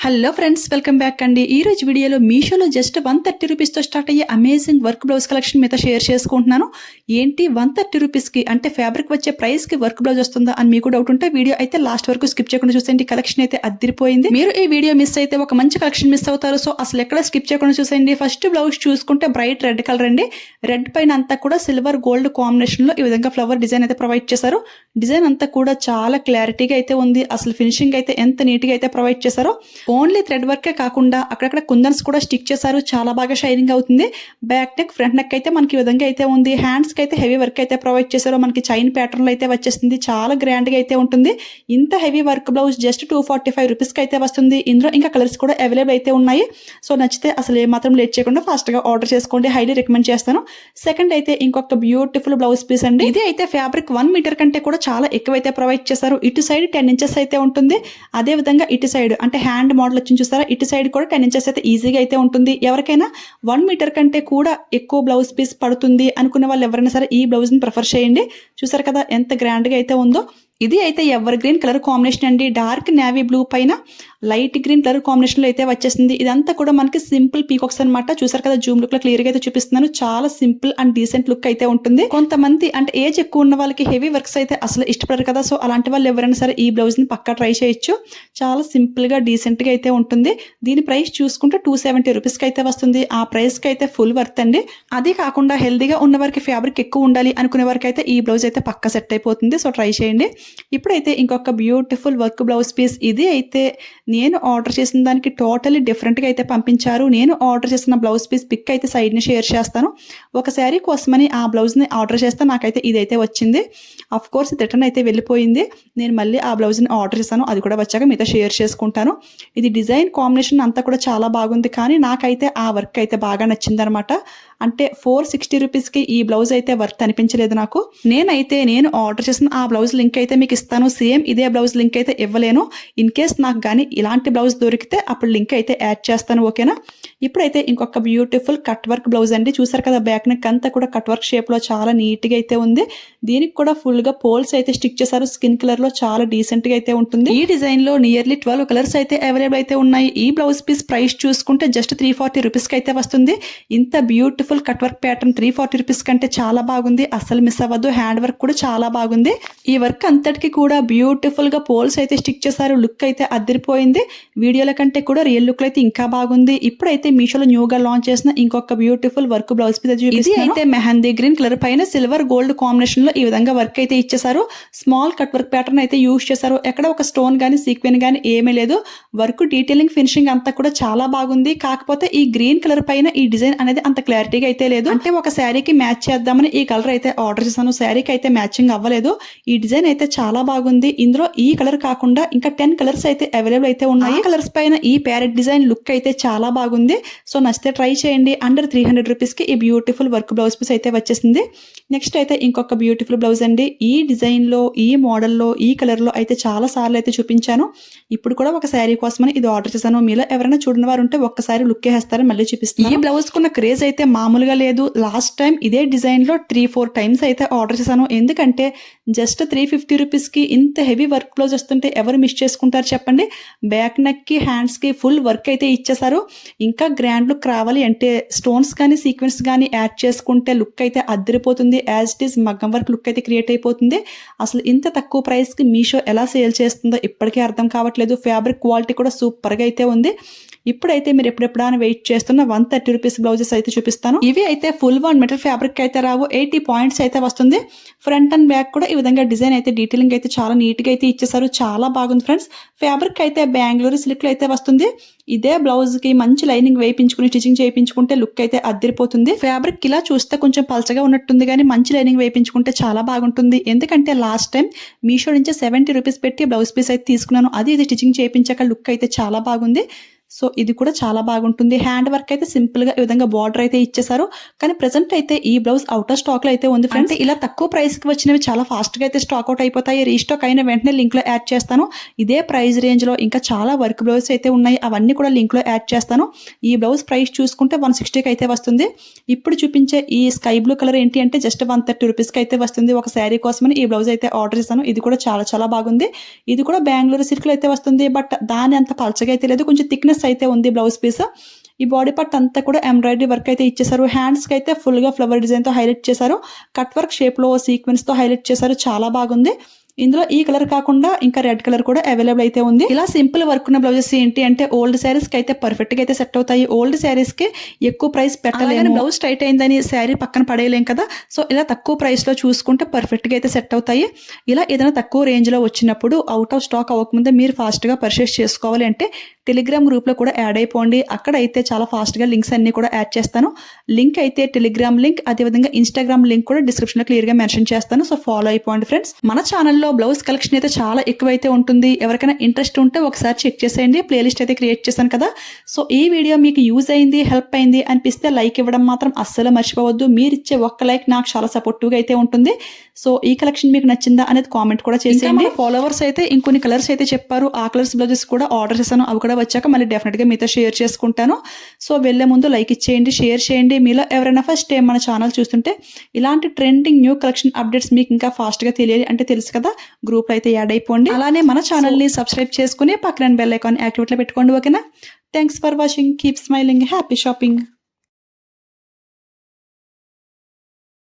Hello friends, welcome back అండి. ఈ రోజు వీడియోలో మీషోలో జస్ట్ 130 రూపీస్తో స్టార్ట్ అయ్యే అమేజింగ్ వర్క్ బ్లౌజ్ కలెక్షన్ మీతో షేర్ చేసుకుంటున్నాను. ఏంటి 130 రూపీస్కి అంటే ఫ్యాబ్రిక్ వచ్చే ప్రైస్కి వర్క్ బ్లౌజ్ వస్తుందా అని మీకు డౌట్ ఉంటే వీడియో అయితే లాస్ట్ వరకు స్కిప్ చేయకుండా చూసేయండి. కలెక్షన్ అయితే అదిరిపోయింది. మీరు ఈ వీడియో మిస్ అయితే ఒక మంచి కలెక్షన్ మిస్ అవుతారు. సో అసలు ఎక్కడ స్కిప్ చేయకుండా చూసేయండి. ఫస్ట్ బ్లౌజ్ చూసుకుంటే బ్రైట్ రెడ్ కలర్ అండి. రెడ్ పైన అంతా కూడా సిల్వర్ గోల్డ్ కాంబినేషన్లో ఈ విధంగా ఫ్లవర్ డిజైన్ అయితే ప్రొవైడ్ చేశారు. డిజైన్ అంతా కూడా చాలా క్లారిటీగా అయితే ఉంది. అసలు ఫినిషింగ్ అయితే ఎంత నీట్గా అయితే ప్రొవైడ్ చేశారో. ఓన్లీ థ్రెడ్ వర్కే కాకుండా అక్కడక్కడ కుందన్స్ కూడా స్టిక్ చేశారు. చాలా బాగా షైనింగ్ అవుతుంది. బ్యాక్ నెక్, ఫ్రంట్ నెక్ అయితే మనకి ఈ విధంగా అయితే ఉంది. హ్యాండ్స్ కి అయితే హెవీ వర్క్ అయితే ప్రొవైడ్ చేశారు. మనకి చైన్ ప్యాటర్న్ లో అయితే వచ్చేస్తుంది. చాలా గ్రాండ్ గా అయితే ఉంటుంది. ఇంత heavy work blouse just 245 rupees కి అయితే వస్తుంది. ఇందులో ఇంకా కలర్స్ కూడా అవైలబుల్ అయితే ఉన్నాయి. సో నచ్చితే అసలు ఏమాత్రం లేట్ చేయకుండా ఫాస్ట్ గా ఆర్డర్ చేసుకోండి. హైలీ రికమెండ్ చేస్తాను. సెకండ్ అయితే ఇంకొక బ్యూటిఫుల్ బ్లౌజ్ పీస్ అండి. ఇది అయితే ఫ్యాబ్రిక్ 1 మీటర్ కంటే కూడా చాలా ఎక్కువైతే ప్రొవైడ్ చేశారు. ఇటు సైడ్ 10 ఇంచెస్ అయితే ఉంటుంది. అదే విధంగా ఇటు సైడ్ అంటే హ్యాండ్ మోడల్ వచ్చి చూసారా, ఇటు సైడ్ కూడా 10 ఇంచెస్ అయితే ఈజీగా అయితే ఉంటుంది. ఎవరికైనా 1 మీటర్ కంటే కూడా ఎక్కువ బ్లౌజ్ పీస్ పడుతుంది అనుకునే వాళ్ళు ఎవరైనా సరే ఈ బ్లౌజ్ ని ప్రిఫర్ చేయండి. చూసారు కదా ఎంత గ్రాండ్ గా అయితే ఉందో. ఇది అయితే ఎవర్ గ్రీన్ కలర్ కాంబినేషన్ అండి. డార్క్ నేవీ బ్లూ పైన లైట్ గ్రీన్ కలర్ కాంబినేషన్ లో అయితే వచ్చేసింది. ఇదంతా కూడా మనకి సింపుల్ పీకాక్స్ అనమాట. చూసారు కదా, జూమ్ లుక్ లో క్లియర్ గా అయితే చూపిస్తున్నాను. చాలా సింపుల్ అండ్ డీసెంట్ లుక్ అయితే ఉంటుంది. కొంతమంది అంటే ఏజ్ ఎక్కువ ఉన్న వాళ్ళకి హెవీ వర్క్స్ అయితే అసలు ఇష్టపడరు కదా. సో అలాంటి వాళ్ళు ఎవరైనా సరే ఈ బ్లౌజ్ ని పక్కా ట్రై చేయొచ్చు. చాలా సింపుల్ గా డీసెంట్ గా అయితే ఉంటుంది. దీని ప్రైస్ చూసుకుంటే 270 రూపీస్ కి అయితే వస్తుంది. ఆ ప్రైస్ కి అయితే ఫుల్ వర్త్ అండి. అది కాకుండా హెల్దీగా ఉన్న వారికి, ఫ్యాబ్రిక్ ఎక్కువ ఉండాలి అనుకునే వారికి అయితే ఈ బ్లౌజ్ అయితే పక్కా సెట్ అయిపోతుంది. సో ట్రై చేయండి. ఇప్పుడైతే ఇంకొక బ్యూటిఫుల్ వర్క్ బ్లౌజ్ పీస్. ఇది అయితే నేను ఆర్డర్ చేసిన దానికి టోటలీ డిఫరెంట్గా అయితే పంపించారు. నేను ఆర్డర్ చేసిన బ్లౌజ్ పీస్ పిక్ అయితే సైడ్ని షేర్ చేస్తాను. ఒక శారీ కోసమని ఆ బ్లౌజ్ని ఆర్డర్ చేస్తే నాకైతే ఇదైతే వచ్చింది. అఫ్ కోర్స్ రిటర్న్ అయితే వెళ్ళిపోయింది. నేను మళ్ళీ ఆ బ్లౌజ్ని ఆర్డర్ చేశాను. అది కూడా వచ్చాక మీతో షేర్ చేసుకుంటాను. ఇది డిజైన్ కాంబినేషన్ అంతా కూడా చాలా బాగుంది. కానీ నాకైతే ఆ వర్క్ అయితే బాగా నచ్చింది అనమాట. అంటే 460 రూపీస్కి ఈ బ్లౌజ్ అయితే వర్త్ అనిపించలేదు నాకు. నేను ఆర్డర్ చేసిన ఆ బ్లౌజ్ లింక్ అయితే మీకు ఇస్తాను. సేమ్ ఇదే బ్లౌజ్ లింక్ అయితే ఇవ్వలేను. ఇన్ కేస్ నాకు కానీ ఇలాంటి బ్లౌజ్ దొరికితే అప్పుడు లింక్ అయితే యాడ్ చేస్తాను. ఓకేనా. ఇప్పుడైతే ఇంకొక బ్యూటిఫుల్ కట్ వర్క్ బ్లౌజ్ అండి. చూసారు కదా, బ్యాక్ నెక్ అంతా కూడా కట్ వర్క్ షేప్ లో చాలా నీట్ గా అయితే ఉంది. దీనికి కూడా ఫుల్ గా పోల్స్ అయితే స్టిక్ చేశారు. స్కిన్ కలర్ లో చాలా డీసెంట్ గా అయితే ఉంటుంది. ఈ డిజైన్ లో నియర్లీ 12 కలర్స్ అయితే అవైలబుల్ అయితే ఉన్నాయి. ఈ బ్లౌజ్ పీస్ ప్రైస్ చూసుకుంటే జస్ట్ 340 రూపీస్ కి అయితే వస్తుంది. ఇంత beautiful cut work pattern 340 rupees కంటే చాలా బాగుంది. అసలు మిస్ అవ్వద్దు. హ్యాండ్ వర్క్ కూడా చాలా బాగుంది. ఈ వర్క్ అంతటికి కూడా బ్యూటిఫుల్ గా పోల్స్ అయితే స్టిక్ చేశారు. లుక్ అయితే అదిరిపోయింది. వీడియోల కంటే కూడా రియల్ లుక్ అయితే ఇంకా బాగుంది. ఇప్పుడైతే మీషోలో న్యూగా లాంచ్ చేసిన ఇంకొక బ్యూటిఫుల్ వర్క్ బ్లౌజ్ పీస్. ఇది అయితే మెహందీ గ్రీన్ కలర్ పైన సిల్వర్ గోల్డ్ కాంబినేషన్ లో ఈ విధంగా వర్క్ అయితే ఇచ్చేసారు. స్మాల్ కట్ వర్క్ ప్యాటర్న్ అయితే యూజ్ చేశారు. ఎక్కడ ఒక స్టోన్ గానీ సీక్వెన్ గానీ ఏమీ లేదు. వర్క్ డీటెయిలింగ్ ఫినిషింగ్ అంతా కూడా చాలా బాగుంది. కాకపోతే ఈ గ్రీన్ కలర్ పైన ఈ డిజైన్ అనేది అంత క్లారిటీగా అయితే లేదు. అంటే ఒక శారీకి మ్యాచ్ చేద్దామని ఈ కలర్ అయితే ఆర్డర్ చేశాను. శారీకి అయితే మ్యాచింగ్ అవ్వలేదు. ఈ డిజైన్ అయితే చాలా బాగుంది. ఇందులో ఈ కలర్ కాకుండా ఇంకా 10 కలర్స్ అయితే అవైలబుల్ అయితే ఉన్నాయి. కలర్స్ పైన ఈ ప్యారెట్ డిజైన్ లుక్ అయితే చాలా బాగుంది. సో నచ్చితే ట్రై చేయండి. అండర్ 300 రూపీస్ కి ఈ బ్యూటిఫుల్ వర్క్ బ్లౌజ్ పీస్ అయితే వచ్చేసింది. నెక్స్ట్ అయితే ఇంకొక బ్యూటిఫుల్ బ్లౌజ్ అండి. ఈ డిజైన్ లో, ఈ మోడల్ లో, ఈ కలర్ లో అయితే చాలా సార్లు అయితే చూపించాను. ఇప్పుడు కూడా ఒక శారీ కోసమని ఇది ఆర్డర్ చేశాను. మీలో ఎవరైనా చూడని వారు ఉంటే ఒక్కసారి లుక్ వేస్తారని మళ్ళీ చూపిస్తాను. ఈ బ్లౌజ్ కున్న క్రేజ్ అయితే మామూలుగా లేదు. లాస్ట్ టైం ఇదే డిజైన్ లో 3-4 టైమ్స్ అయితే ఆర్డర్ చేశాను. ఎందుకంటే జస్ట్ 350 రూపీస్ కి ఇంత హెవీ వర్క్ బ్లౌజ్ వస్తుంటే ఎవరు మిస్ చేసుకుంటారు చెప్పండి. బ్యాక్ నెక్ కి, హ్యాండ్స్ కి ఫుల్ వర్క్ అయితే ఇచ్చేసారు. ఇంకా గ్రాండ్ లుక్ రావాలి అంటే స్టోన్స్ కానీ సీక్వెన్స్ కానీ యాడ్ చేసుకుంటే లుక్ అయితే అదిరిపోతుంది. యాజ్ ఇట్ ఈస్ మగ్గం వర్క్ లుక్ అయితే క్రియేట్ అయిపోతుంది. అసలు ఇంత తక్కువ ప్రైస్ కి మీషో ఎలా సేల్ చేస్తుందో ఇప్పటికే అర్థం కావట్లేదు. ఫ్యాబ్రిక్ క్వాలిటీ కూడా సూపర్ గా అయితే ఉంది. ఇప్పుడైతే మీరు ఎప్పుడెప్పుడా వెయిట్ చేస్తున్న 130 రూపీస్ బ్లౌజెస్ అయితే చూపిస్తాను. ఇవి అయితే ఫుల్ 1 మీటర్ ఫ్యాబ్రిక్ అయితే రావు. 80 పాయింట్స్ అయితే వస్తుంది. ఫ్రంట్ అండ్ బ్యాక్ కూడా ఈ విధంగా డిజైన్ అయితే డీటెయిలింగ్ అయితే చాలా నీట్ గా అయితే ఇచ్చేసారు. చాలా బాగుంది ఫ్రెండ్స్. ఫ్యాబ్రిక్ అయితే బెంగళూరు సిల్క్ లో అయితే వస్తుంది. ఇదే బ్లౌజ్ కి మంచి లైనింగ్ వేయించుకుని స్టిచింగ్ చేయించుకుంటే లుక్ అయితే అదిరిపోతుంది. ఫ్యాబ్రిక్ ఇలా చూస్తే కొంచెం పల్చగా ఉన్నట్టుంది కానీ మంచి లైనింగ్ వేయించుకుంటే చాలా బాగుంటుంది. ఎందుకంటే లాస్ట్ టైం మీషో నుంచి 70 రూపీస్ పెట్టి బ్లౌజ్ పీస్ అయితే తీసుకున్నాను. అది ఇది స్టిచింగ్ చేయించాక లుక్ అయితే చాలా బాగుంది. సో ఇది కూడా చాలా బాగుంటుంది. హ్యాండ్ వర్క్ అయితే సింపుల్గా ఈ విధంగా బార్డర్ అయితే ఇచ్చేసారు. కానీ ప్రెసెంట్ అయితే ఈ బ్లౌజ్ అవుట్ ఆఫ్ స్టాక్లో అయితే ఉంది ఫ్రెండ్స్. ఇలా తక్కువ ప్రైస్కి వచ్చినవి చాలా ఫాస్ట్గా అయితే స్టాక్ అవుట్ అయిపోతాయి. రీస్టాక్ అయిన వెంటనే లింక్లో యాడ్ చేస్తాను. ఇదే ప్రైస్ రేంజ్లో ఇంకా చాలా వర్క్ బ్లౌజ్ అయితే ఉన్నాయి, అవన్నీ కూడా లింక్లో యాడ్ చేస్తాను. ఈ బ్లౌజ్ ప్రైస్ చూసుకుంటే 160కి అయితే వస్తుంది. ఇప్పుడు చూపించే ఈ స్కై బ్లూ కలర్ ఏంటి అంటే జస్ట్ 130 రూపీస్కి అయితే వస్తుంది. ఒక శారీ కోసమని ఈ బ్లౌజ్ అయితే ఆర్డర్ చేశాను. ఇది కూడా చాలా చాలా బాగుంది. ఇది కూడా బెంగళూరు సిల్క్లో అయితే వస్తుంది. బట్ దాని అంత పలచగా అయితే లేదు, కొంచెం థిక్నెస్ అయితే ఉంది బ్లౌజ్ పీస్. ఈ బాడీ పార్ట్ అంతా కూడా ఎంబ్రాయిడరీ వర్క్ అయితే ఇచ్చేసారు. హ్యాండ్స్కి అయితే ఫుల్గా ఫ్లవర్ డిజైన్తో హైలైట్ చేశారు. కట్ వర్క్ షేప్లో సీక్వెన్స్తో హైలైట్ చేశారు. చాలా బాగుంది. ఇందులో ఈ కలర్ కాకుండా ఇంకా రెడ్ కలర్ కూడా అవైలబుల్ అయితే ఉంది. ఇలా సింపుల్ వర్క్ ఉన్న బ్లౌజెస్ ఏంటి అంటే ఓల్డ్ శారీస్కి అయితే పర్ఫెక్ట్గా అయితే సెట్ అవుతాయి. ఓల్డ్ శారీస్కి ఎక్కువ ప్రైస్ పెట్టలేము, బ్లౌజ్ టైట్ అయిందని శారీ పక్కన పడేయలేం కదా. సో ఇలా తక్కువ ప్రైస్లో చూసుకుంటే పర్ఫెక్ట్గా అయితే సెట్ అవుతాయి. ఇలా ఏదైనా తక్కువ రేంజ్లో వచ్చినప్పుడు అవుట్ ఆఫ్ స్టాక్ అవ్వకముందే మీరు ఫాస్ట్గా పర్చేస్ చేసుకోవాలి అంటే టెలిగ్రామ్ గ్రూప్లో కూడా యాడ్ అయిపోండి. అక్కడ అయితే చాలా ఫాస్ట్గా లింక్స్ అన్ని కూడా యాడ్ చేస్తాను. లింక్ అయితే టెలిగ్రామ్ లింక్, అదేవిధంగా ఇన్స్టాగ్రామ్ లింక్ కూడా డిస్క్రిప్షన్లో క్లియర్గా మెన్షన్ చేస్తాను. సో ఫాలో అయిపోండి ఫ్రెండ్స్. మన ఛానల్లో బ్లౌజ్ కలెక్షన్ అయితే చాలా ఎక్కువైతే ఉంటుంది. ఎవరికైనా ఇంట్రెస్ట్ ఉంటే ఒకసారి చెక్ చేసేయండి. ప్లేలిస్ట్ అయితే క్రియేట్ చేశాను కదా. సో ఈ వీడియో మీకు యూజ్ అయింది, హెల్ప్ అయింది అనిపిస్తే లైక్ ఇవ్వడం మాత్రం అస్సలు మర్చిపోవద్దు. మీరు ఇచ్చే ఒక్క లైక్ నాకు చాలా సపోర్టివ్గా అయితే ఉంటుంది. సో ఈ కలెక్షన్ మీకు నచ్చిందా అనేది కామెంట్ కూడా చేసేయండి. ఫాలోవర్స్ అయితే ఇంకొన్ని కలర్స్ అయితే చెప్పారు. ఆ కలర్స్ బ్లౌజెస్ కూడా ఆర్డర్ చేశాను. అవి కూడా వచ్చాక మళ్ళీ డెఫినెట్గా మీతో షేర్ చేసుకుంటాను. సో వెళ్ళే ముందు లైక్ ఇచ్చేయండి, షేర్ చేయండి. మీలో ఎవరైనా ఫస్ట్ టైం మన ఛానల్ చూస్తుంటే ఇలాంటి ట్రెండింగ్ న్యూ కలెక్షన్ అప్డేట్స్ మీకు ఇంకా ఫాస్ట్గా తెలియాలి అంటే తెలుసు కదా, గ్రూప్లో అయితే యాడ్ అయిపోండి. అలానే మన ఛానల్ని సబ్స్క్రైబ్ చేసుకుని పక్కన బెల్ ఐకాన్ యాక్టివేట్లో పెట్టుకోండి. ఓకేనా? Thanks for watching. Keep smiling. Happy shopping.